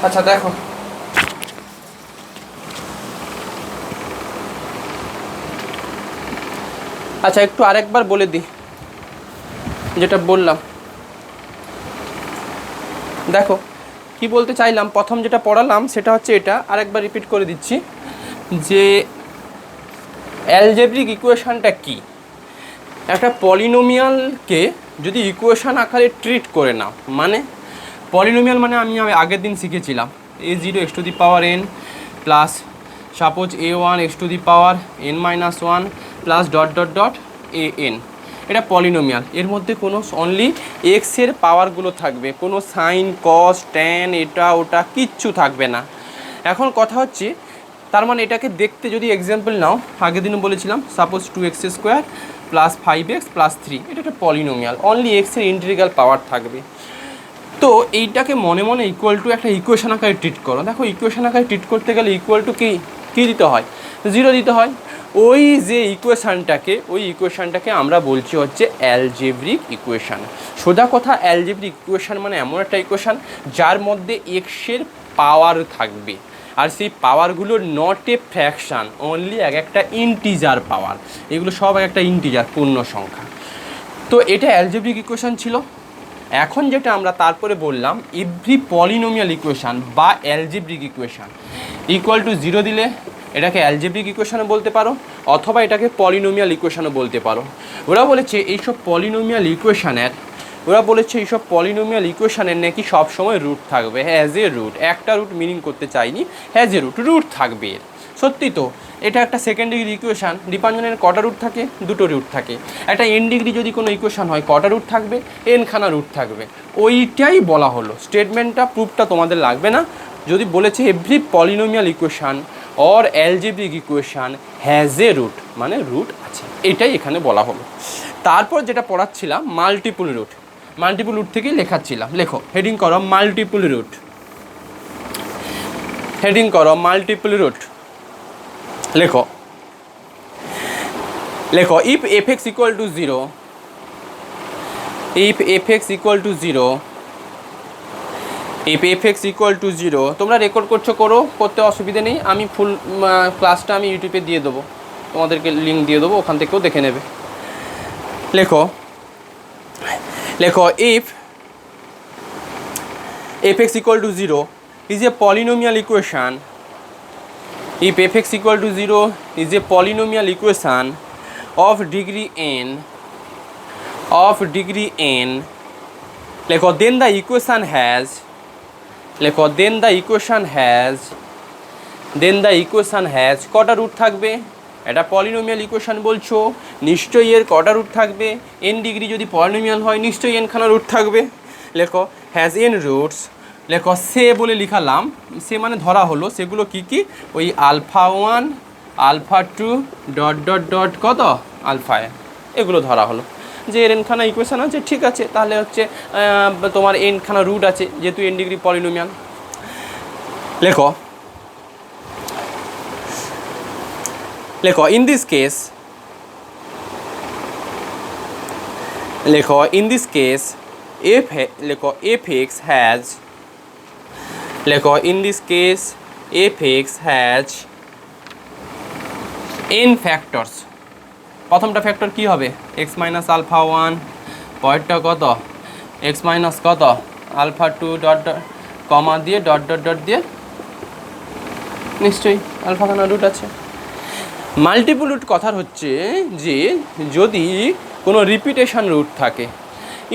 আচ্ছা দেখো, আচ্ছা একটু আরেকবার বলে দিই যেটা বললাম। দেখো কি বলতে চাইলাম, প্রথম যেটা পড়ালাম সেটা হচ্ছে এটা, আরেকবার রিপিট করে দিচ্ছি যে অ্যালজেব্রিক ইকুয়েশানটা কি। একটা পলিনোমিয়ালকে যদি ইকুয়েশান আকারে ট্রিট করে নাও, মানে পলিনোমিয়াল মানে আমি আগের দিন শিখেছিলাম a0 x⁴n plus suppose a1 x⁴n-1 plus dot dot dot an, এটা পলিনোমিয়াল। এর মধ্যে কোনো অনলি এক্সের পাওয়ারগুলো থাকবে, কোনো সাইন কস ট্যান এটা ওটা কিচ্ছু থাকবে না। এখন কথা হচ্ছে তার মানে এটাকে দেখতে যদি এক্সাম্পল নাও, আগের দিনও বলেছিলাম suppose 2x² plus 5x plus 3, এটা একটা পলিনোমিয়াল, অনলি এক্সের ইন্টিগ্রাল পাওয়ার থাকবে। তো এইটাকে মনে মনে ইকুয়াল টু একটা ইকুয়েশন আকারে ট্রিট করো। দেখো ইকুয়েশন আকারে ট্রিট করতে গেলে ইকুয়াল টু কী দিতে হয়? 0 দিতে হয়। ওই যে ইকুয়েশানটাকে আমরা বলছি হচ্ছে অ্যালজেব্রিক ইকুয়েশান। সোজা কথা, অ্যালজেব্রিক ইকুয়েশান মানে এমন একটা ইকুয়েশান যার মধ্যে এক্সের পাওয়ার থাকবে, আর সেই পাওয়ারগুলো নট এ ফ্র্যাকশান, অনলি একটা ইন্টিজার পাওয়ার। এগুলো সব একটা ইন্টিজার, পূর্ণ সংখ্যা। তো এটা অ্যালজেব্রিক ইকুয়েশান ছিল। এখন যেটা আমরা তারপরে বললাম, এভরি পলিনোমিয়াল ইকুয়েশান বা অ্যালজেব্রিক ইকুয়েশান ইকুয়াল টু 0 দিলে এটাকে অ্যালজেব্রিক ইকুয়েশানও বলতে পারো, অথবা এটাকে পলিনোমিয়াল ইকুয়েশানও বলতে পারো। ওরা বলেছে এইসব পলিনোমিয়াল ইকুয়েশানের নাকি সবসময় রুট থাকবে, হ্যাজ এ রুট। একটা রুট মিনিং করতে চাইনি, হ্যাজ এ রুট থাকবে এর। সত্যি তো, এটা একটা সেকেন্ড ডিগ্রি ইকুয়েশান, দীপাঞ্জনের কটা রুট থাকে? 2টো রুট থাকে। একটা এন ডিগ্রি যদি কোনো ইকুয়েশান হয় কটা রুট থাকবে? এনখানা রুট থাকবে। ওইটাই বলা হলো, স্টেটমেন্টটা প্রুফটা তোমাদের লাগবে না। যদি বলেছে every polynomial equation or algebraic equation has a root, মানে রুট আছে, এটাই এখানে বলা হলো। তারপর যেটা পড়াচ্ছিলাম মাল্টিপল রুট থেকেই লেখাচ্ছিলাম। লেখো, হেডিং করো মাল্টিপল রুট। লেখো if fx equal to 0, if fx equal to 0, তোমরা রেকর্ড করতে অসুবিধে নেই, আমি ফুল ক্লাসটা আমি ইউটিউবে দিয়ে দেবো, তোমাদেরকে লিঙ্ক দিয়ে দেবো, ওখান থেকেও দেখে নেবে। লেখো if fx equal to 0 is a polynomial equation, if fx equal to 0 is a polynomial equation of degree n, লেখো then the equation has কটা রুট থাকবে? এটা পলিনোমিয়াল ইকুয়েশান বলছো, নিশ্চয়ই এর কটা রুট থাকবে? n ডিগ্রি যদি পলিনোমিয়াল হয় নিশ্চয়ই nখানা রুট থাকবে। লেখো হ্যাজ n রুটস। লেখো সে বলে লিখালাম, সে মানে ধরা হলো, সেগুলো কি? ওই α1 α2 ডট ডট ডট কত আলফা, এগুলো ধরা হলো যে এর nখানা ইকুয়েশান আছে। ঠিক আছে, তাহলে হচ্ছে তোমার nখানা রুট আছে যেহেতু n ডিগ্রি পলিনোমিয়াল। লেখো in this case fx has n factors. প্রথমটা ফ্যাক্টর কি হবে? x মাইনাস আলফা 1, পরেরটা কত? x মাইনাস কত আলফা 2 ডট ডট কমা দিয়ে ডট ডট ডট দিয়ে, নিশ্চয়ই আলফাখানা রুট আছে। মাল্টিপল রুট কথার হচ্ছে যে যদি কোনো রিপিটেশন রুট থাকে,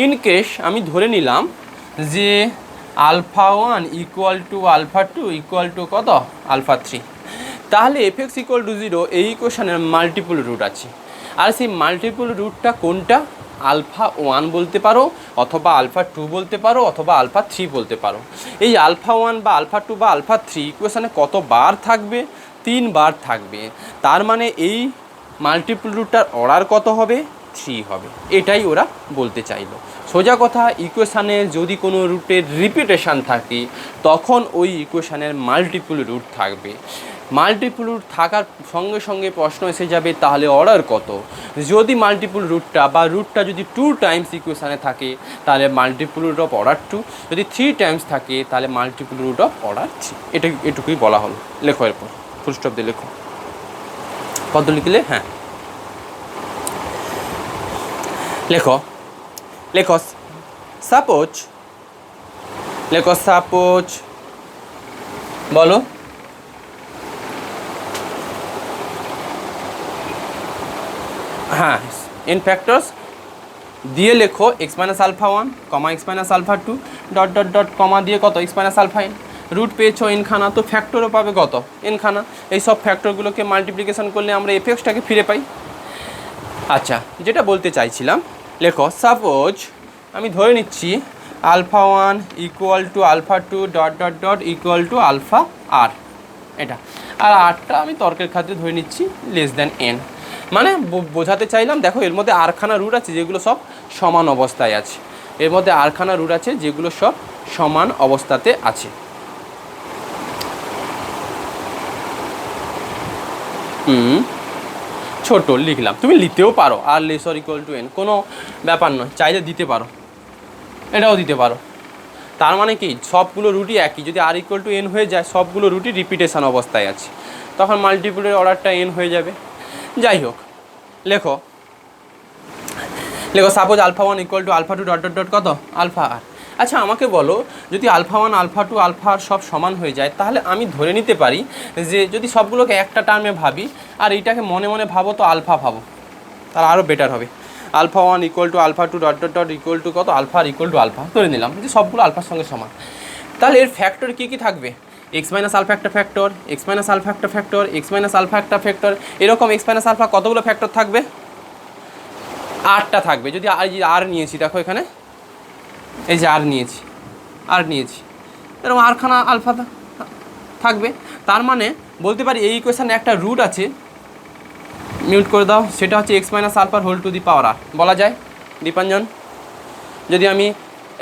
ইন কেস আমি ধরে নিলাম যে α1 ইকুয়াল টু α2 ইকুয়াল টু কত α3, তাহলে fx ইকুয়াল টু 0 এই ইকুয়েশনের মাল্টিপল রুট আছে। আর সেই মাল্টিপল রুটটা কোনটা? α1 বলতে পারো, অথবা α2 বলতে পারো, অথবা α3 বলতে পারো। এই α1 বা α2 বা α3 ইকুয়েশনে কতবার থাকবে? 3 বার থাকবে। তার মানে এই মাল্টিপল রুটটার অর্ডার কত হবে? 3 হবে। এটাই ওরা বলতে চাইলো। সোজা কথা, ইকুয়েশানে যদি কোনো রুটের রিপিটেশান থাকে তখন ওই ইকুয়েশানের মাল্টিপল রুট থাকবে। মাল্টিপল রুট থাকার সঙ্গে সঙ্গে প্রশ্ন এসে যাবে তাহলে অর্ডার কত। যদি মাল্টিপল রুটটা বা রুটটা যদি 2 টাইমস ইকুয়েশানে থাকে তাহলে মাল্টিপল রুট অফ অর্ডার 2, যদি 3 টাইমস থাকে তাহলে মাল্টিপল রুট অফ অর্ডার 3। এটুকুই বলা হলো। লেখো এরপর ফুল স্টপ দিয়ে লেখো। কত লিখলে? হ্যাঁ লেখো লেখো সাপোজ, লেখো সাপোজ, বলো হ্যাঁ ইন ফ্যাক্টরস দিয়ে লেখো x minus alpha 1 comma x minus alpha 2 dot dot dot comma দিয়ে কত x minus alpha n। Root পেয়েছো এনখানা, তো ফ্যাক্টরও পাবে কত এনখানা। এই সব ফ্যাক্টরগুলোকে মাল্টিপ্লিকেশন করলে আমরা এফএক্সটাকে ফিরে পাই। আচ্ছা, যেটা বলতে চাইছিলাম, লেখো সাপোজ আমি ধরে নিচ্ছি alpha 1 equal to alpha 2 dot dot dot equal to alpha r, এটা আর আরটা আমি তর্কের খাতিরে ধরে নিচ্ছি লেস দ্যান n। মানে বোঝাতে চাইলাম দেখো এর মধ্যে আরখানা রুট আছে যেগুলো সব সমান অবস্থায় আছে, এর মধ্যে আরখানা রুট আছে যেগুলো সব সমান অবস্থাতে আছে। ছোট লিখলাম, তুমি লিখতেও পারো r less or equal to n, কোনো ব্যাপার নয়, চাইলে দিতে পারো, এটাও দিতে পারো। তার মানে কি সবগুলো রুটই একই, যদি আর ইকুয়াল টু n হয়ে যায় সবগুলো রুটই রিপিটেশন অবস্থায় আছে, তখন মাল্টিপুলের অর্ডারটা n হয়ে যাবে। যাই হোক, লেখো লেখো suppose alpha 1 equal to alpha 2 dot dot dot কত আলফা আর। আচ্ছা আমাকে বলো, যদি আলফা 1 আলফা 2 আলফা আর সব সমান হয়ে যায় তাহলে আমি ধরে নিতে পারি যে যদি সবগুলোকে একটা টার্মে ভাবি আর এইটাকে মনে মনে ভাবো তো আলফা ভাবো, তাহলে আরও বেটার হবে। Alpha 1 equal to alpha 2 dot dot dot equal to কত alpha r equal to alpha ধরে নিলাম যে সবগুলো আলফার সঙ্গে সমান। তাহলে এর ফ্যাক্টর কী কী থাকবে? এক্স মাইনাস আলফা একটা ফ্যাক্টর, এক্স মাইনাস আলফা একটা ফ্যাক্টর, এক্স মাইনাস আলফা একটা ফ্যাক্টর, এরকম এক্স মাইনাস আলফা কতগুলো ফ্যাক্টর থাকবে? 8টা থাকবে। যদি আর নিয়েছি দেখো এখানে, এই যে আর নিয়েছি এরকম আরখানা আলফা থাকবে। তার মানে বলতে পারি এই ইকুয়েশানে একটা রুট আছে, মিউট করে দাও, সেটা হচ্ছে এক্স মাইনাস আলফার হোল টু দি পাওয়ার আর বলা যায় দীপাঞ্জন। যদি আমি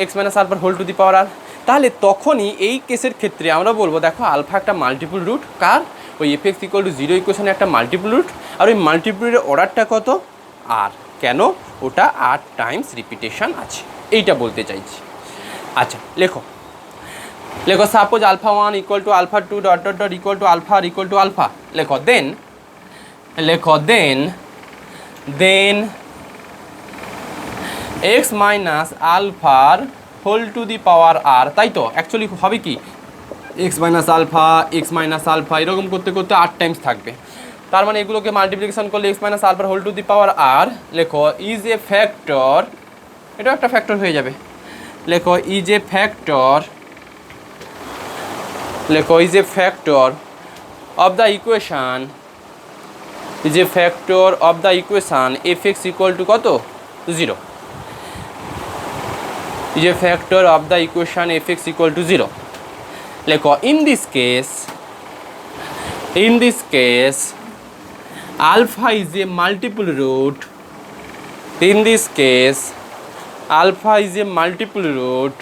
এক্স মাইনাস আলফার হোল টু দি পাওয়ার আর, তাহলে তখনই এই কেসের ক্ষেত্রে আমরা বলবো দেখো আলফা একটা মাল্টিপল রুট কার, ওই এফ এক্স ইকুয়াল টু 0 ইকুয়েশানে একটা মাল্টিপল রুট, আর ওই মাল্টিপলের অর্ডারটা কত আর, কেন ওটা 8 টাইমস রিপিটেশন আছে, এইটা বলতে চাইছি। আচ্ছা লেখো suppose alpha 1 equal to alpha 2 dot dot dot equal to alpha r equal to alpha. লেখো দেন এক্স মাইনাস আলফার whole to the power r, তাই তো অ্যাকচুয়ালি হবে কি এক্স মাইনাস আলফা এরকম করতে করতে 8 টাইমস থাকবে। তার মানে এগুলোকে মাল্টিপ্লিকেশন করলে এক্স মাইনাস আলফার হোল টু দি পাওয়ার আর, লেখো ইজ এ ফ্যাক্টর, এটাও একটা ফ্যাক্টর হয়ে যাবে। লেখো is a factor of the equation, is a factor of the equation F x equal to কত 0, is a factor of the equation fx equal to 0. লেখো in this case alpha is a multiple root, in this case alpha is a multiple root,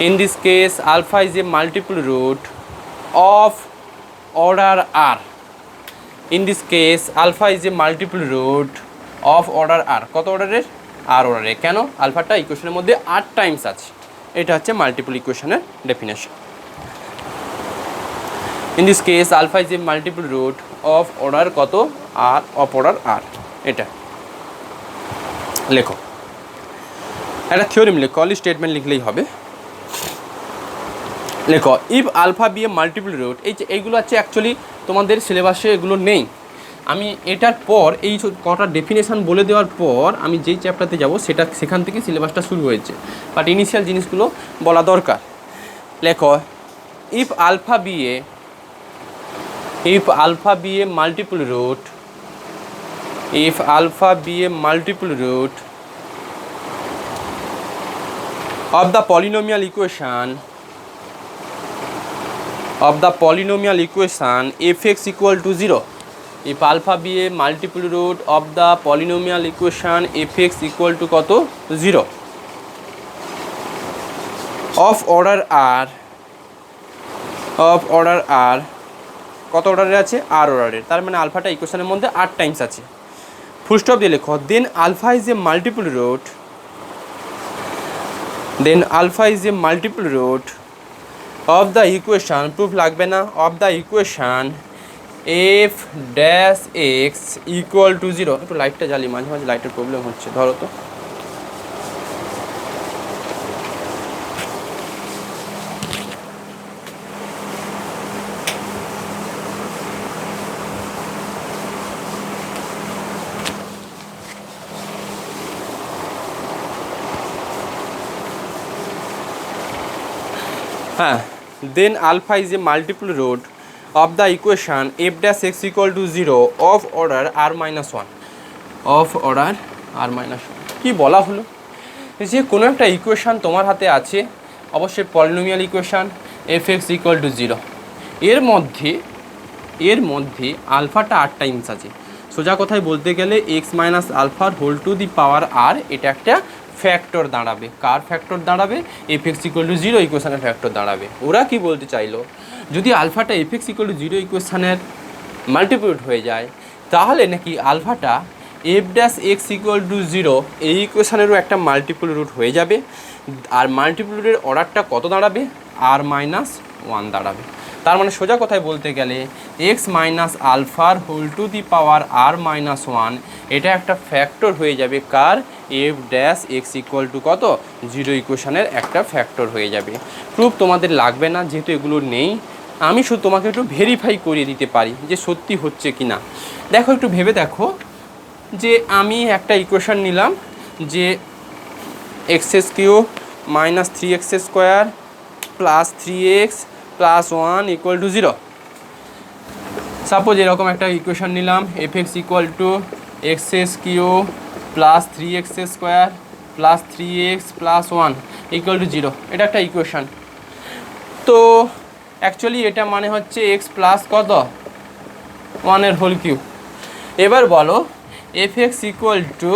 in this case alpha is a multiple root of order r, in this case alpha is a multiple root of order r, কত অর্ডারের আর অর্ডারে, কেন আলফাটা ইকুয়েশনের মধ্যে 8 Times আছে, এটা হচ্ছে multiple ইকুয়েশনের definition. In this case alpha is a multiple root of order কত আর, অফ অর্ডার আর, এটা লেখো। একটা থিওরিম লেখো, অনলি স্টেটমেন্ট লিখলেই হবে। লেখো if alpha be a multiple root, এইগুলো আছে অ্যাকচুয়ালি তোমাদের সিলেবাসে এগুলো নেই। আমি এটার পর এই কটা ডেফিনেশান বলে দেওয়ার পর আমি যেই চ্যাপ্টারতে যাব সেখান থেকে সিলেবাসটা শুরু হয়েছে, বাট ইনিশিয়াল জিনিসগুলো বলা দরকার। লেখো if alpha be a multiple root, if alpha be a multiple root of the polynomial equation fx equal to 0, if alpha be a multiple root of the polynomial equation fx equal to কত 0 of order r কত অর্ডারের আছে? আর অর্ডারের। তার মানে আলফাটা ইকুয়েশনের মধ্যে 8 Times আছে। ফুল স্টপ দিয়ে লেখো। Then alpha is a multiple root, then alpha is a multiple root of the equation, proof লাগবে না, of the equation f dash x equal to 0। একটু লাইটটা জ্বালি, মাঝে মাঝে লাইটের প্রবলেম হচ্ছে, ধরো তো। হ্যাঁ, then alpha is a multiple root of the equation f dash x equal to 0 of order r minus 1, of order r minus 1। কী বলা হলো? যে কোনো একটা ইকুয়েশান তোমার হাতে আছে, অবশ্যই polynomial equation, F x equal to 0, এর মধ্যে আলফাটা 8 টাইমস আছে। সোজা কথায় বলতে গেলে এক্স মাইনাস আলফার whole to the power r, এটা একটা ফ্যাক্টর দাঁড়াবে। কার ফ্যাক্টর দাঁড়াবে? এফ এক্স ইকুয়াল টু 0 ইকুয়েশানের ফ্যাক্টর দাঁড়াবে। ওরা কি বলতে চাইলো, যদি আলফাটা এফ এক্স ইকুয়াল টু 0 ইকুয়েশানের মাল্টিপ্লিউড হয়ে যায়, তাহলে নাকি আলফাটা f dash x equal to 0 এই ইকুয়েশানেরও একটা মাল্টিপল রুট হয়ে যাবে। আর মাল্টিপল রুটের অর্ডারটা কত দাঁড়াবে? আর মাইনাস 1 দাঁড়াবে। তার মানে সোজা কথায় বলতে গেলে এক্স মাইনাস আলফার whole to the power r minus 1, এটা একটা ফ্যাক্টর হয়ে যাবে। কার? F dash x equal to কত? 0 ইকুয়েশানের একটা ফ্যাক্টর হয়ে যাবে। প্রুফ তোমাদের লাগবে না, যেহেতু এগুলো নেই। আমি শুধু তোমাকে একটু ভেরিফাই করিয়ে দিতে পারি যে সত্যি হচ্ছে কি না। দেখো, একটু ভেবে দেখো, যে আমি একটা ইকুয়েশান নিলাম যে x cube minus 3x square plus 3x plus 1 equal to 0। Suppose এরকম একটা ইকুয়েশান নিলাম, f x equal to x cube plus 3x square plus 3x plus 1 equal to 0। এটা একটা ইকুয়েশান। তো অ্যাকচুয়ালি এটা মানে হচ্ছে এক্স প্লাস কত? 1 হোল কিউব। এবার বলো f x equal to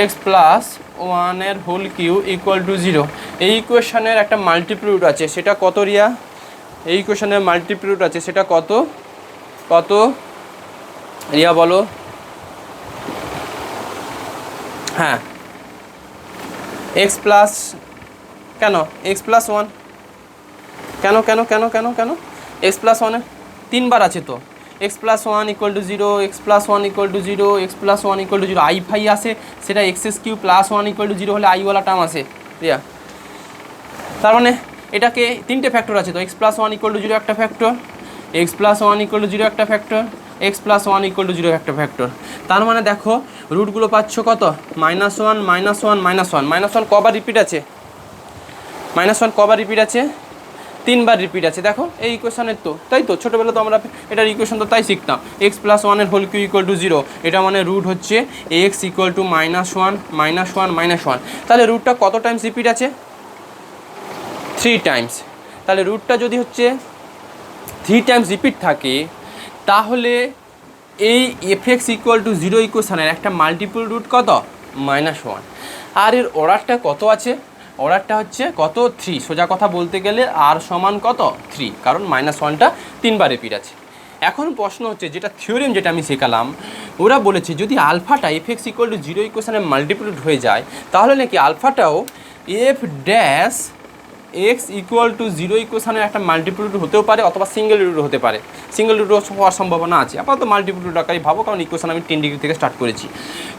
x plus 1 whole cube equal to 0। এই ইকুয়েশানের একটা মাল্টিপ্লিউড আছে, সেটা কত রিয়া? এই ইকুয়েশানের মাল্টিপ্লিউড আছে, সেটা কত কত রিয়া বলো? হ্যাঁ, এক্স প্লাস, কেন এক্স প্লাস 1? কেন কেন কেন কেন কেন এক্স প্লাস 1 3বার আছে তো। X plus 1 equal to 0, x plus 1 equal to 0, x plus 1 equal to 0। আই ফাই আসে, সেটা x cube plus 1 equal to 0 হলে আইওয়ালা টার্ম আসে রিয়া। তার মানে এটাকে 3টে ফ্যাক্টর আছে তো। এক্স প্লাস 1 ইকুয়াল টু 0 একটা factor, x plus 1 equal to 0 একটা factor, x plus 1 equal to 0 একটা ফ্যাক্টর। তার মানে দেখো রুটগুলো পাচ্ছ কত? Minus 1 minus 1 minus 1। মাইনাস 1 কবার রিপিট আছে? মাইনাস 1 কবার রিপিট আছে? 3বার রিপিট আছে। দেখো এই ইকুয়েশানের তো, তাই তো ছোটোবেলা তো আমরা এটার ইকুয়েশন তো তাই শিখতাম। X plus 1 whole cube equal to 0, এটা মানে রুট হচ্ছে x equal to minus 1 minus 1 minus 1। তাহলে রুটটা কত টাইমস রিপিট আছে? 3 টাইমস। তাহলে রুটটা যদি হচ্ছে 3 টাইমস রিপিট থাকে, তাহলে এই এফ এক্স ইকুয়াল টু 0 ইকুয়েশানের একটা মাল্টিপল রুট কত? মাইনাস 1। আর এর অর্ডারটা কত আছে? অর্ডারটা হচ্ছে কত? 3। সোজা কথা বলতে গেলে আর সমান কত? 3, কারণ মাইনাস 1টা 3বার রিপিট আছে। এখন প্রশ্ন হচ্ছে, যেটা থিওরেম যেটা আমি শেখালাম, ওরা বলেছে যদি আলফাটা এফ এক্স ইকুয়াল টু 0 ইকুয়েশানে মাল্টিপ্লিউড হয়ে যায়, তাহলে নাকি আলফাটাও f dash x equal to 0 ইকুয়েশানের একটা মাল্টিপ্লিউড হতেও পারে, অথবা সিঙ্গেল রুট হতে পারে। সিঙ্গেল রুট হওয়ার সম্ভাবনা আছে, আপাতত মাল্টিপ্লিউড আকারে ভাবো, কারণ ইকুয়েশান আমি 10 ডিগ্রি থেকে স্টার্ট করেছি।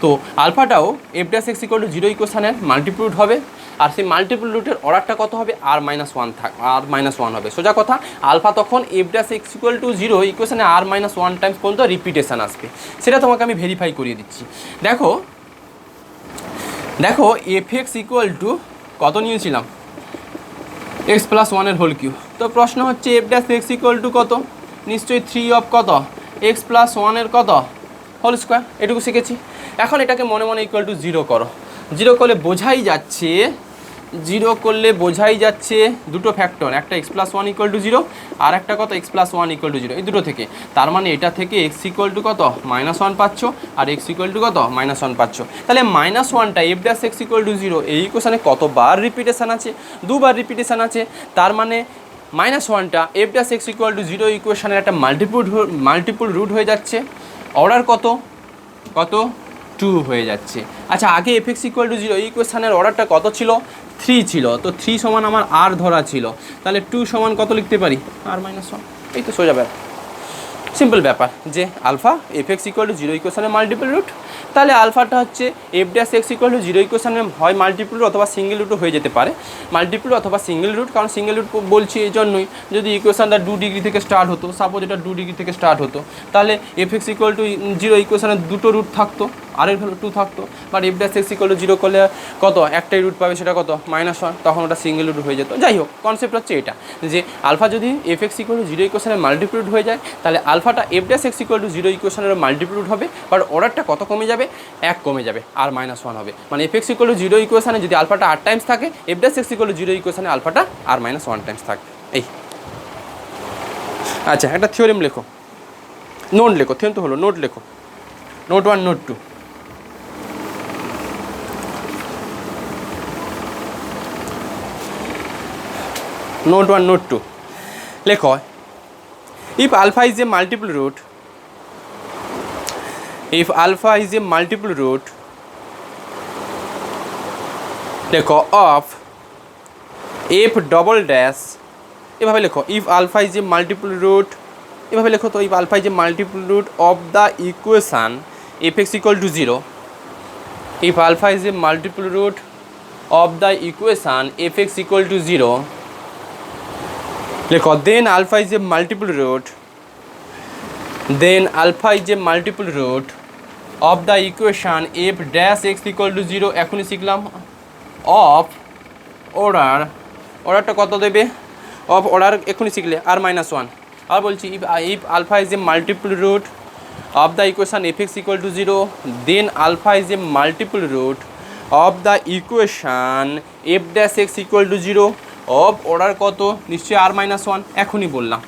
তো আলফাটাও f dash x equal to 0 ইকুয়েশানের মাল্টিপ্লিউড হবে, আর সেই মাল্টিপল রুটের অর্ডারটা কত হবে? আর মাইনাস 1 আর মাইনাস 1 হবে। সোজা কথা, আলফা তখন f dash x equal to 0 ইকুয়েশানে আর মাইনাস 1 টাইমস পর্যন্ত রিপিটেশান আসবে। সেটা তোমাকে আমি ভেরিফাই করিয়ে দিচ্ছি। দেখো দেখো এফ এক্স ইকুয়াল টু কত নিয়েছিলাম? X plus 1 whole cube. তো প্রশ্ন হচ্ছে f dash x equal to কত? নিশ্চয়ই 3 অফ কত? এক্স প্লাস 1 কত? Whole square. এটুকু শিখেছি। এখন এটাকে মনে মনে ইকুয়াল টু 0 করো। 0 করলে বোঝাই যাচ্ছে দুটো ফ্যাক্টর, একটা এক্স প্লাস 1 ইকুয়াল টু 0, আর একটা কত? X plus 1 equal to 0। এই দুটো থেকে, তার মানে এটা থেকে এক্স ইকুয়াল টু কত? মাইনাস 1 পাচ্ছ, আর এক্স ইকুয়াল টু কত? মাইনাস 1 পাচ্ছ। তাহলে মাইনাস 1টা f dash x equal to 0 এই ইকুয়েশানে কতবার রিপিটেশান আছে? 2বার রিপিটেশান আছে। তার মানে মাইনাস ওয়ানটা F dash x equal to zero ইকুয়েশনের একটা মাল্টিপল রুট হয়ে যাচ্ছে, অর্ডার কত কত 2 হয়ে যাচ্ছে। আচ্ছা আগে F x equal to zero ইকুয়েশনের অর্ডারটা কত ছিল 3 ছিল, তো 3 সমান আমার আর ধরা ছিল, তাহলে 2 সমান কত লিখতে পারি আর মাইনাস ওয়ান। এই তো সোজা ব্যাপার, সিম্পল ব্যাপার যে alpha f x equal to zero ইকুয়েশনের মাল্টিপল রুট, তাহলে আলফাটা হচ্ছে f dash x equal to zero ইকুয়েশনের হয় মাল্টিপল রুট অথবা সিঙ্গেল রুটও হয়ে যেতে পারে, মাল্টিপল অথবা সিঙ্গেল রুট, কারণ সিঙ্গেল রুট বলছি এই জন্যই যদি ইকুয়েশনটা 2 ডিগ্রি থেকে স্টার্ট হতো, সাপোজ এটা 2 ডিগ্রি থেকে স্টার্ট হতো, তাহলে f x equal to zero ইকুয়েশনের দুটো রুট থাকতো, আর এর ভ্যালু 2 থাকতো, but F dash x equal to zero করলে কত একটাই রুট পাবে, সেটা কত মাইনাস ওয়ান, তখন ওটা সিঙ্গেল রুট হয়ে যেত। যাই হোক কনসেপ্ট হচ্ছে এটা যে আলফা যদি f x equal to zero ইকুয়েশনের মাল্টিপল রুট হয়ে যায়, তাহলে আলফাটা f dash x equal to zero ইকুয়েশনের মাল্টিপল রুট হবে, বাট অর্ডারটা কত কমে যাবে 1 কমে যাবে, আর মাইনাস ওয়ান হবে, মানে F x equal to zero ইকুয়েশনে যদি আলফাটা আর টাইমস থাকে, F dash x equal to zero ইকুয়েশনে আলফাটা আর মাইনাস ওয়ান টাইমস থাকবে। এই আচ্ছা একটা থিওরেম লেখো, নোট লেখো, থিওরেম তো হলো, নোট লেখো, নোট 1 নোট 2। নোট 1 নোট 2 লেখো, if alpha is a multiple root, if alpha is a multiple root লেখো of f double dash, এভাবে লেখো if alpha is a multiple root, এভাবে লেখো তো if alpha is a multiple root of the equation f(x) equal to 0, if alpha is a multiple root of the equation f(x) equal to 0 লেখো then alpha is a multiple root, then alpha is a multiple root of the equation f dash x equal to 0, এখনই শিখলাম of order, অর্ডারটা কত দেবে of order এখনই শিখলে আর minus one, আর বলছি if alpha is a multiple root of the equation f(x) equal to 0, then alpha is a multiple root of the equation f dash x equal to 0 of order কত নিশ্চয়ই r minus one, এখনই বললাম।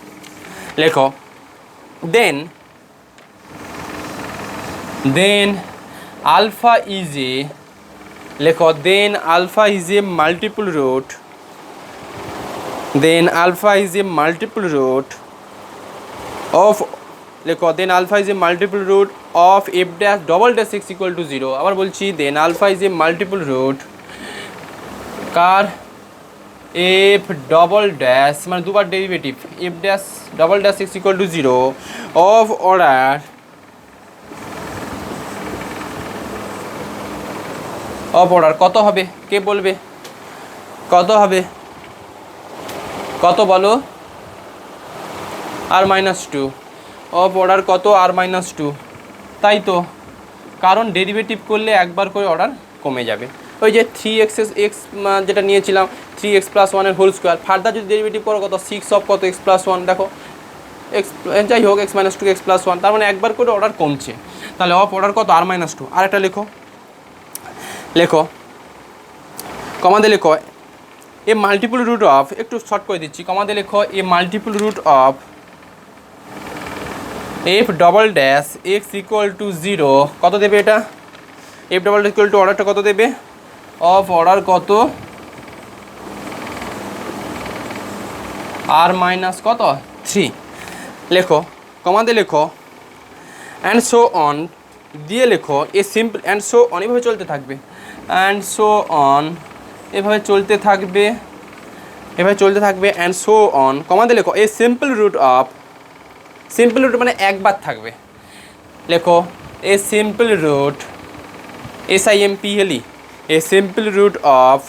লেখো then alpha is a, লেখো then alpha is a multiple root, then alpha is a multiple root of, লেখো then alpha is a multiple root of f dash double dash x equal to 0, আবার বলছি then alpha is a multiple root car f double dash মানে দুবার derivative f dash double dash x equal to 0 of order কত হবে, কে বলবে কত হবে, কত বলো আর মাইনাস 2 অফ অর্ডার কত আর মাইনাস 2, তাই তো, কারণ ডেরিভেটিভ করলে একবার করে অর্ডার কমে যাবে, ওই যে 3x যেটা নিয়েছিলাম 3x প্লাস ওয়ানের হোল স্কোয়ার, ফার্দার যদি ডেরিভেটিভ করো কত 6 অফ কত x প্লাস ওয়ান, দেখো x যাই হোক x minus 2 x plus one, তার মানে একবার করে অর্ডার কমছে, তাহলে অফ অর্ডার কত আর মাইনাস 2। আর একটা লেখো, লেখো কমাতে লেখো এ মাল্টিপল রুট অফ, একটু শর্ট করে দিচ্ছি, কমাতে লেখো a multiple root of f double dash x equal to 0, কত দেবে এটা এফ ডবল ইকুয়াল টু অর্ডারটা কত দেবে অফ অর্ডার কত আর মাইনাস কত 3, লেখো কমাতে লেখো অ্যান্ড সো অন দিয়ে লেখো a simple and so on, এভাবে চলতে থাকবে অ্যান্ড সো অন, এভাবে চলতে থাকবে, এভাবে চলতে থাকবে অ্যান্ড সো অন, কমাতে লেখো a simple root of, simple root মানে একবার থাকবে, লেখো a simple root SIMPLE, a simple root of,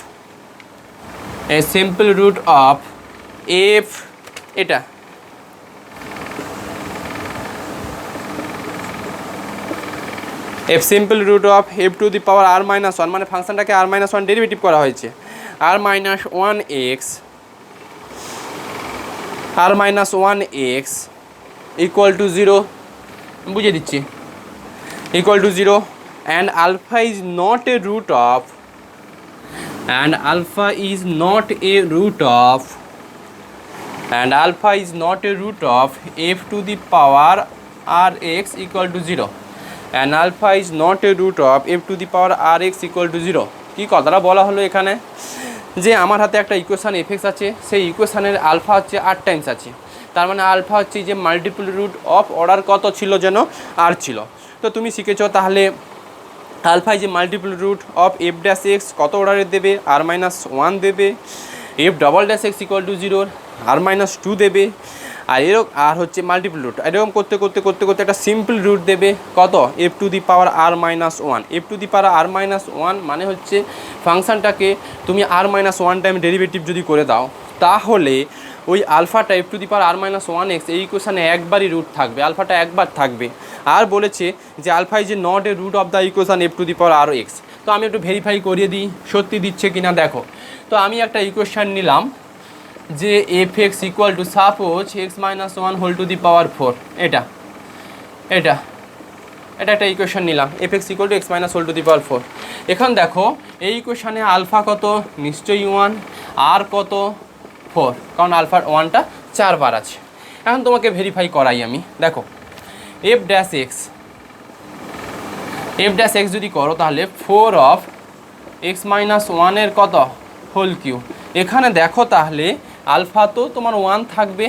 a simple root of f, এটা f simple root of f to the power r minus one, মানে ফাংশনটাকে r minus one derivative করা হয়েছে, r minus one x equal to 0, বুঝিয়ে দিচ্ছি equal to 0 and alpha is not a root of, and alpha is not a root of, and alpha is not a root of f to the power r x equal to 0, and alpha is not a root of f to the power r x equal to 0। কী কথাটা বলা হলো এখানে যে আমার হাতে একটা equation FX আছে, সেই ইকুয়েশানের আলফা হচ্ছে আর টাইমস আছে, তার মানে আলফা হচ্ছে যে মাল্টিপল রুট অফ অর্ডার কত ছিল যেন আর ছিল। তো তুমি শিখেছো তাহলে আলফাই যে multiple root of f dash x কত অর্ডারের দেবে, আর মাইনাস ওয়ান দেবে, f double dash x equal to জিরোর আর মাইনাস টু দেবে, আর এরকম আর হচ্ছে মাল্টিপল রুট এরকম করতে করতে করতে করতে একটা সিম্পল রুট দেবে কত, f to the power r minus one. F to the power r minus one মানে হচ্ছে ফাংশানটাকে তুমি r minus one time derivative যদি করে দাও তাহলে ওই আলফাটা f to the power r minus one x এই ইকুয়েশানে একবারই রুট থাকবে, আলফাটা একবার থাকবে। আর বলেছে যে alpha is not a root of the equation f to the power r x. তো আমি একটু ভেরিফাই করিয়ে দিই সত্যি দিচ্ছে কিনা দেখো। তো আমি একটা ইকুয়েশান নিলাম যে f x equal to suppose x minus one whole to the power four, এটা এটা এটা একটা ইকুয়েশান নিলাম f x equal to x minus whole to the power four. এখন দেখো এই ইকুয়েশানে আলফা কত, নিশ্চয়ই ওয়ান, আর কত ফোর, কারণ আলফার ওয়ানটা চারবার আছে। এখন তোমাকে ভেরিফাই করাই আমি, দেখো এফ ড্যাশ এক্স যদি করো তাহলে ফোর অফ এক্স মাইনাস ওয়ানের কত হোল কিউ। এখানে দেখো তাহলে আলফা তো তোমার ওয়ান থাকবে,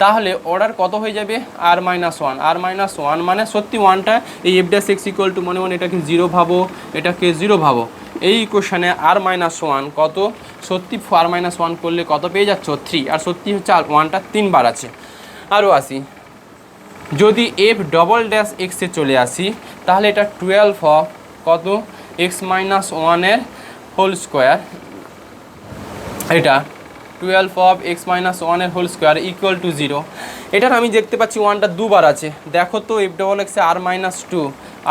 তাহলে অর্ডার কত হয়ে যাবে আর মাইনাস ওয়ান। আর মাইনাস ওয়ান মানে সত্যি ওয়ানটা এই F dash x equal two মনে মনে এটাকে জিরো ভাবো, এটাকে জিরো ভাবো। এই ইকুয়েশানে আর মাইনাস ওয়ান কত, সত্যি আর মাইনাস ওয়ান করলে কত পেয়ে যাচ্ছ থ্রি, আর সত্যি হচ্ছে আর ওয়ানটা তিনবার আছে। আরও আসি, যদি এফ ডবল ড্যাশ এক্সে চলে আসি তাহলে এটা টুয়েলভ অফ কত এক্স মাইনাস ওয়ানের হোল স্কোয়ার, এটা টুয়েলভ অফ এক্স মাইনাস ওয়ানের whole square equal to zero. এটার আমি দেখতে পাচ্ছি ওয়ানটা দুবার আছে, দেখো তো এফ ডবল এক্সে আর মাইনাস টু,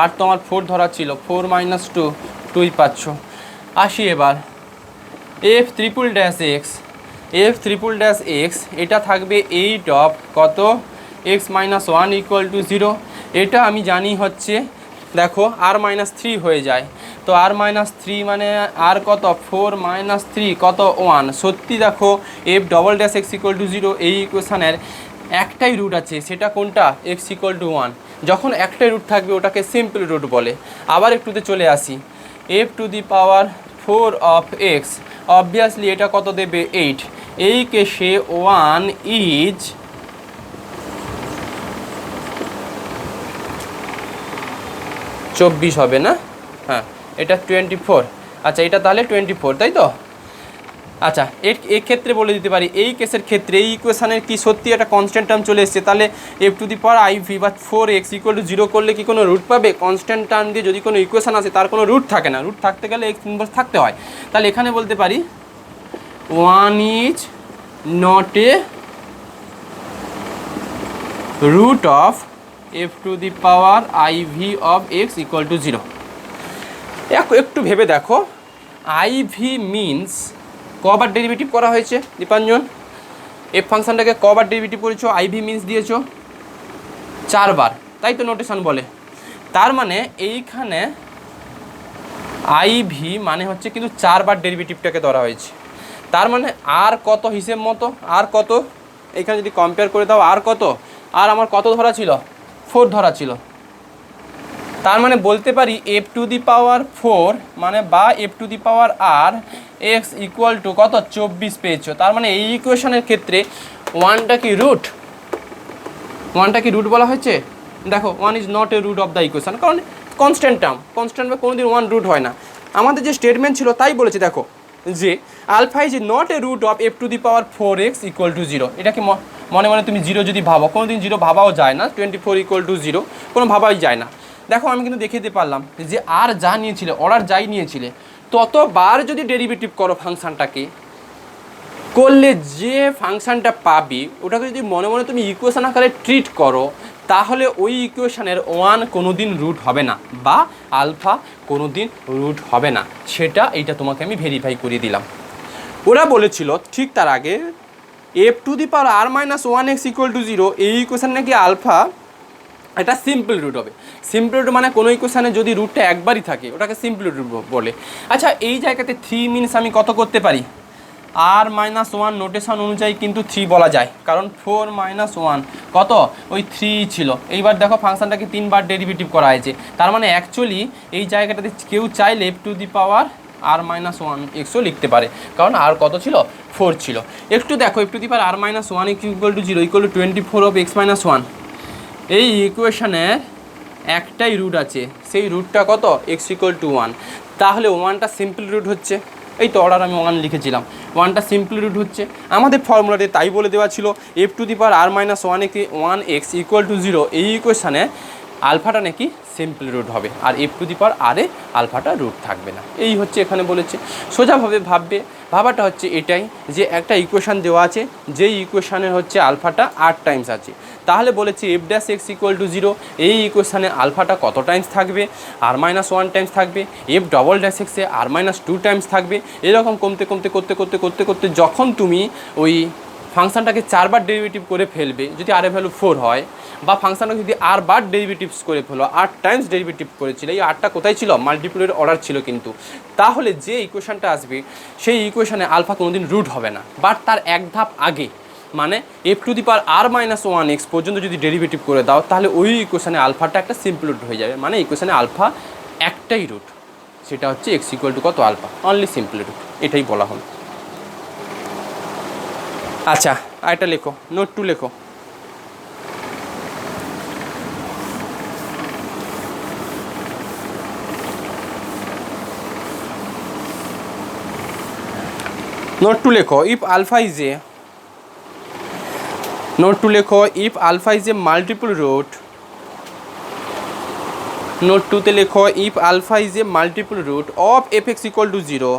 আর তোমার ফোর ধরা ছিল, ফোর মাইনাস টু, টুই পাচ্ছ। আসি এবার এফ ট্রিপল ড্যাশ এক্স, এটা থাকবে এইট অফ কত x minus one equal to zero. এটা আমি জানি হচ্ছে দেখো আর মাইনাস থ্রি হয়ে যায়, তো আর মাইনাস থ্রি মানে আর কত ফোর মাইনাস থ্রি কত ওয়ান। সত্যি দেখো F double dash x equal to zero এই ইকুয়েশানের একটাই রুট আছে, সেটা কোনটা, এক্স ইকুয়াল টু ওয়ান। যখন একটাই রুট থাকবে ওটাকে সিম্পল রুট বলে। আবার একটুতে চলে আসি, F to the power four of x, obviously এটা কত দেবে এইট। এই কেসে ওয়ান ইজ চব্বিশ হবে না, হ্যাঁ এটা 24। আচ্ছা এটা তাহলে 24 তাই তো। আচ্ছা এই ক্ষেত্রে বলে দিতে পারি এই কেসের ক্ষেত্রে এই ইকুয়েশানের কি সত্যি একটা কনস্ট্যান্ট টার্ম চলে এসছে, তাহলে f to the power I V বা four x equal to zero করলে কি কোনো রুট পাবে? কনস্ট্যান্ট টার্ম দিয়ে যদি কোনো ইকুয়েশান আসে তার কোনো রুট থাকে না, রুট থাকতে গেলে এক্স ইনভার্স থাকতে হয়। তাহলে এখানে বলতে পারি one is not a root of f to the power I V of x equal to zero. একটু ভেবে দেখো আই ভি মিনস কবার ডেরিভেটিভ করা হয়েছে দীপাঞ্জন, এফ ফাংশনটাকে কবার ডেরিভেটিভ করেছো, আই ভি মিনস দিয়েছো চারবার, তাই তো নোটেশন বলে। তার মানে এইখানে আই ভি মানে হচ্ছে কিন্তু চারবার ডেরিভেটিভটাকে ধরা হয়েছে। তার মানে আর কত হিসেব মতো, আর কত এইখানে যদি কম্পেয়ার করে দাও আর কত, আর আমার কত ধরা ছিল, ফোর ধরা ছিল। তার মানে বলতে পারি f to the power four মানে বা f to the power r x equal to কত 24 পেয়েছো। তার মানে এই ইকুয়েশনের ক্ষেত্রে ওয়ানটা কি রুট, ওয়ানটা কি রুট বলা হয়েছে। দেখো one is not a root of the equation, কারণ কনস্ট্যান্ট টার্ম, কনস্ট্যান্ট বা কোনোদিন ওয়ান রুট হয় না। আমাদের যে স্টেটমেন্ট ছিল তাই বলেছে দেখো যে alpha is not a root of f to the power four x equal to zero. এটা কি মনে মনে তুমি জিরো যদি ভাবো, কোনোদিন জিরো ভাবাও যায় না, 24 ইকুয়াল টু জিরো কোনো ভাবাই যায় না। দেখো আমি কিন্তু দেখিয়ে দিতে পারলাম যে আর যা নিয়েছিলে অর্ডার যাই নিয়েছিলে ততবার যদি ডেরিভেটিভ করো ফাংশানটাকে করলে যে ফাংশানটা পাবি ওটাকে যদি মনে মনে তুমি ইকুয়েশন আকারে ট্রিট করো তাহলে ওই ইকুয়েশনের ওয়ান কোনোদিন রুট হবে না বা আলফা কোনোদিন রুট হবে না। সেটা এইটা তোমাকে আমি ভেরিফাই করিয়ে দিলাম। ওরা বলেছিল ঠিক তার আগে f to the power r minus one x equal to zero এই ইকুয়েশন নাকি আলফা এটা সিম্পল রুট হবে। সিম্পল রুট মানে কোনো ইকুয়েশানে যদি রুটটা একবারই থাকে ওটাকে সিম্পল রুট বলে। আচ্ছা এই জায়গাতে থ্রি মিনস আমি কত করতে পারি, আর মাইনাস ওয়ান নোটেশন অনুযায়ী কিন্তু থ্রি বলা যায়, কারণ ফোর মাইনাস ওয়ান কত ওই থ্রি ছিল। এইবার দেখো ফাংশানটাকে 3বার ডেরিভেটিভ করা হয়েছে, তার মানে অ্যাকচুয়ালি এই জায়গাটাতে কেউ চাইলে f to the power r minus one এক্সও লিখতে পারে, কারণ আর কত ছিল 4 ছিল। একটু দেখো f to the power r minus one equal to 0 equal to 24 of x minus one. এই ইকুয়েশনের একটাই রুট আছে, সেই রুটটা কত এক্স ইকুয়াল টু 1। তাহলে ওয়ানটা সিম্পল রুট হচ্ছে, এই তো অর্ডার আমি 1 লিখেছিলাম, ওয়ানটা সিম্পল রুট হচ্ছে। আমাদের ফর্মুলাতে তাই বলে দেওয়া ছিল f to the power r minus one x equal to 0, এই ইকুয়েশানে আলফাটা নাকি সিম্পল রুট হবে, আর এফ টু দি পাওয়ার আরে আলফাটা রুট থাকবে না, এই হচ্ছে এখানে বলেছে। সোজাভাবে ভাবাটা হচ্ছে এটাই যে একটা ইকুয়েশান দেওয়া আছে, যেই ইকুয়েশানের হচ্ছে আলফাটা 8 টাইমস আছে, তাহলে বলেছে F dash x equal to 0, এই ইকুয়েশানে আলফাটা কত টাইমস থাকবে আর মাইনাস 1 টাইমস থাকবে, এফ ডবল ড্যাশ এক্সে আর মাইনাস 2 টাইমস থাকবে। এরকম করতে যখন তুমি ওই ফাংশানটাকে 4 বার ডেরিভেটিভ করে ফেলবে, যদি আর এর ভ্যালু 4 হয়, বা ফাংশানটাকে যদি আর বার ডেরিভেটিভস করে ফেলো, 8 টাইমস ডেরিভেটিভ করেছিল, এই 8টা কোথায় ছিল মাল্টিপ্লের অর্ডার ছিল কিন্তু, তাহলে যে ইকুয়েশানটা আসবে সেই ইকুয়েশানে আলফা কোনোদিন রুট হবে না। বাট তার এক ধাপ আগে, মানে f to the power r minus one x পর্যন্ত যদি ডেরিভেটিভ করে দাও, তাহলে ওই ইকুয়েশানে আলফাটা একটা সিম্পল রুট হয়ে যাবে, মানে ইকুয়েশানে আলফা একটাই রুট, সেটা হচ্ছে এক্স ইকুয়াল টু কত আলফা, অনলি সিম্পল রুট, এটাই বলা হলো। আচ্ছা এটা লেখো, নোট 2 লেখো। নোট 2 লেখো, if alpha is a, note 2 লেখো, if alpha is a multiple root, note 2 তে লেখো if alpha is a multiple root of f x equal to 0,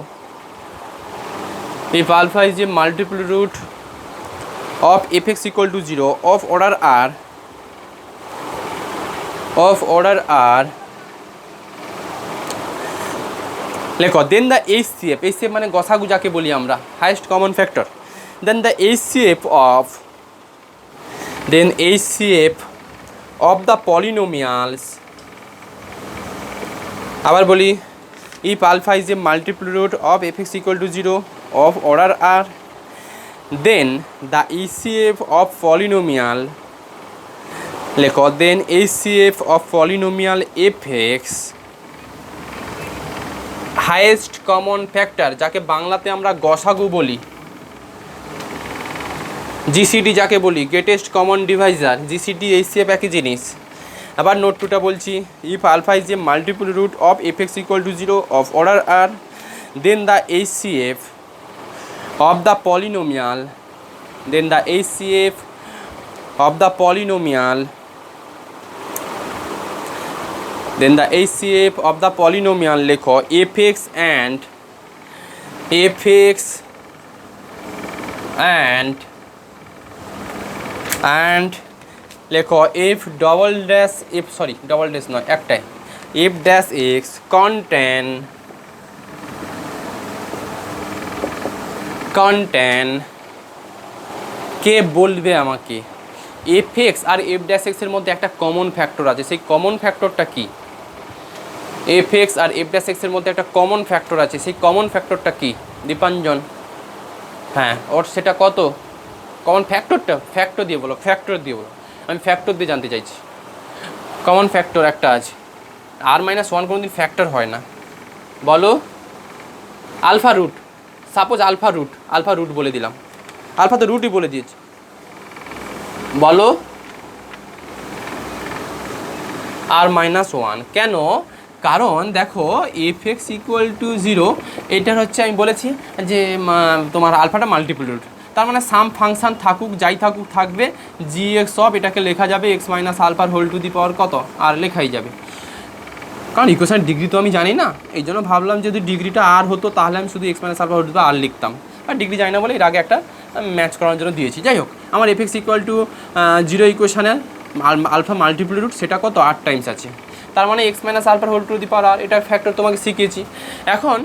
if alpha is a multiple root of fx equal to 0 of order r, লেখো দেন the HCF, HCF মানে গসাগু যাকে বলি আমরা, highest common factor, then the HCF of the polynomials, আবার বলি, if alpha is a multiple root of fx equal to 0 of order r, then the HCF of polynomial, লেখো then HCF of polynomial fx highest common factor, যাকে বাংলাতে আমরা গসাগু বলি, GCD যাকে বলি, greatest common divisor, GCD HCF একই জিনিস। আবার নোট 2টা বলছি, if alpha is a multiple root of f x equal to 0 of order r, then the HCF of the polynomial, then the HCF of the polynomial, then the HCF of the polynomial লেখো fx and লেখো f double dash f, sorry double dash নয় একটাই, f dash x contain কে বলবে আমাকে F x আর F dash এক্সের মধ্যে একটা common factor আছে, সেই কমন ফ্যাক্টরটা কি? এফ এক্স আর এফ ড্যাশ এক্সের মধ্যে একটা কমন ফ্যাক্টর আছে, সেই কমন ফ্যাক্টরটা কি দীপাঞ্জন? হ্যাঁ, ওর সেটা কত কমন ফ্যাক্টরটা? ফ্যাক্টর দিয়ে বলো, আমি ফ্যাক্টর দিয়ে জানতে চাইছি। কমন ফ্যাক্টর একটা আছে, আর মাইনাস ওয়ান কোনো দিন ফ্যাক্টর হয় না, বলো। Alpha root, suppose alpha root বলে দিলাম, আলফা তো রুটই বলে দিয়েছি, বলো আর মাইনাস ওয়ান। কেন? কারণ দেখো এফ এক্স ইকুয়াল টু 0, এটার হচ্ছে আমি বলেছি যে তোমার আলফাটা মাল্টিপল রুট, তার মানে সাম ফাংশান থাকুক যাই থাকুক থাকবে, জি এক্স অফ এটাকে লেখা যাবে এক্স মাইনাস আলফার হোল টু দি পাওয়ার কত, আর লেখাই যাবে। কারণ ইকুয়েশনের ডিগ্রি তো আমি জানি না, এই জন্য ভাবলাম যদি ডিগ্রিটা আর হতো তাহলে আমি শুধু x minus alpha whole to r লিখতাম, আর ডিগ্রি জানি না বলে এর আগে একটা ম্যাচ করার জন্য দিয়েছি। যাই হোক, আমার এফ এক্স ইকুয়াল টু 0 ইকুয়েশনের আলফা মাল্টিপল রুট সেটা কত 8 টাইমস আছে, তার মানে এক্স মাইনাস আলফার whole to the power r, এটা ফ্যাক্টর তোমাকে শিখিয়েছি। এখন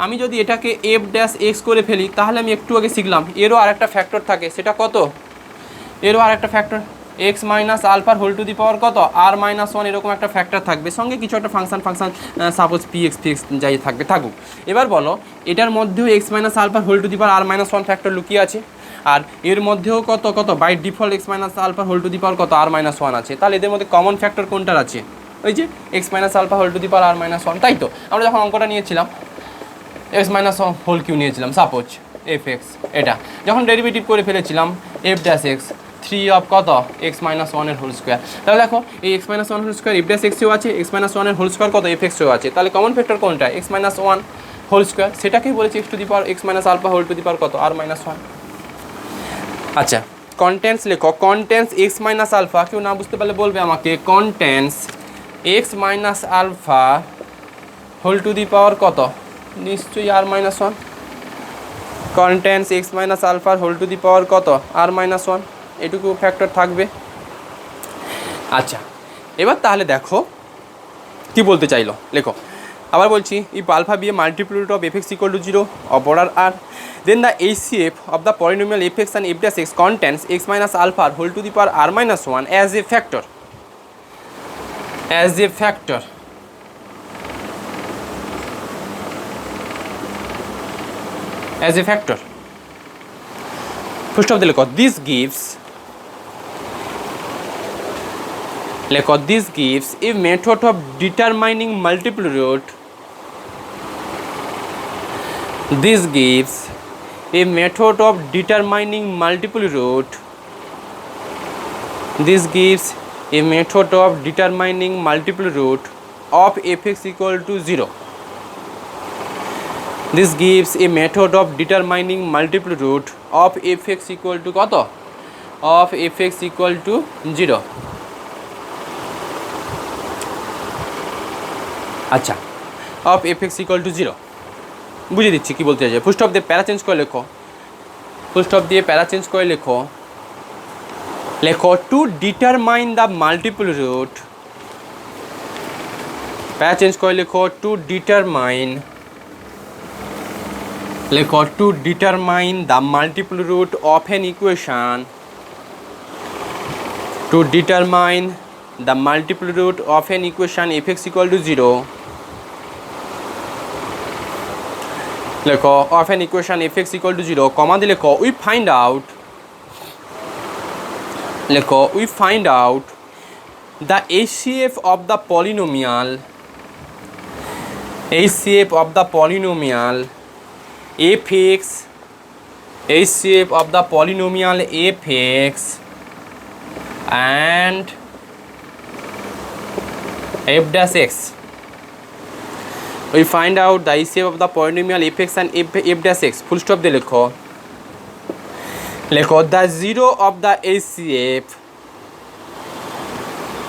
আমি যদি এটাকে এফ ড্যাশ এক্স করে ফেলি, তাহলে আমি একটু আগে শিখলাম এরও আর একটা ফ্যাক্টর থাকে, সেটা কত? এরও আর একটা ফ্যাক্টর এক্স মাইনাস আলফার হোল টু দি পাওয়ার কত আর মাইনাস ওয়ান, এরকম একটা ফ্যাক্টর থাকবে, সঙ্গে কিছু একটা ফাংশন সাপোজ পি এক্স যাই থাকুক। এবার বলো এটার মধ্যেও এক্স মাইনাস আলফার whole to the power r minus one factor লুকিয়ে আছে, আর এর মধ্যেও কত বাই ডিফল্ট এক্স মাইনাস আলফার হোল টু দি পাওয়ার কত আর মাইনাস ওয়ান আছে। তাহলে এদের মধ্যে কমন ফ্যাক্টর কোনটার আছে? ওই যে x minus alpha whole to the power r minus one, তাই তো আমরা যখন অঙ্কটা নিয়েছিলাম এক্স মাইনাস হোল কিউ নিয়েছিলাম সাপোজ এফ এক্স, এটা যখন ডেরিভেটিভ করে ফেলেছিলাম f dash x three of কত এক্স মাইনাস ওয়ানের হোল স্কোয়ার। তাহলে দেখো এই x minus one whole square f dash এক্সেও আছে, এক্স মাইনাস ওয়ানের হোল স্কোয়ার কত এফ এক্সেও আছে, তাহলে কমন ফ্যাক্টর কোনটা x minus one whole square, সেটাকেই বলেছি x to the power x minus alpha whole to the power কত আর মাইনাস ওয়ান। আচ্ছা কন্টেন্টস লেখো, কন্টেন্টস এক্স মাইনাস আলফা, কেউ না বুঝতে পারলে বলবে আমাকে, contents x minus alpha whole to the power কত, নিশ্চয়ই r minus one. Contents x minus আলফার হোল টু দি পাওয়ার কত আর মাইনাস ওয়ান, এটুকু ফ্যাক্টর থাকবে। আচ্ছা এবার তাহলে দেখো কি বলতে চাইলো, লেখো আবার বলছি, if alpha be a multiple root of f x equal to zero of order r, then the HCF of the polynomial fx and f dash x contains x minus alpha whole to the power r minus 1 as a factor. As a factor. As a factor. First of the record, this gives a method of determining multiple root. This gives a method of determining multiple root. This gives a method of determining multiple root of fx equal to 0. This gives a method of determining multiple root of fx equal to কত of fx equal to 0. আচ্ছা of fx equal to 0 বুঝিয়ে দিচ্ছি কী বলতে চাইছে। ফুল stop দিয়ে প্যারা change করে লেখো, ফুল স্টপ দিয়ে প্যারা চেঞ্জ করে লেখো, লেখো to determine the multiple root, para change করে লেখো টু ডিটারমাইন, লেখো to determine the multiple root of an equation, to determine the multiple root of an equation f x equal to 0, লেখো of an equation f x equal to 0, comma দিয়ে লেখো we find out, লেখো we find out the HCF of the polynomial, HCF of the polynomial f x, HCF of the polynomial fx and f dash x. We find out the HCF of the polynomial fx and f dash x. Full stop দিয়ে লেখো, লেখো the zero of the HCF,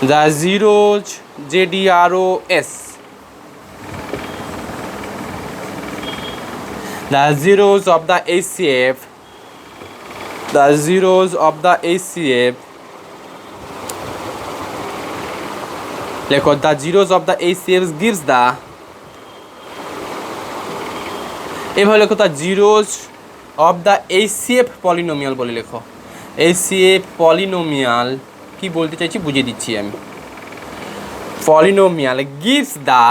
the zeros ZEROS, the zeros of the HCF, the zeros of the HCF, লেখো the zeros of the HCF gives the, এভাবে লেখো the zeros of the HCF polynomial বলে লেখো, HCF polynomial কি বলতে চাইছি বুঝিয়ে দিচ্ছি আমি, polynomial gives the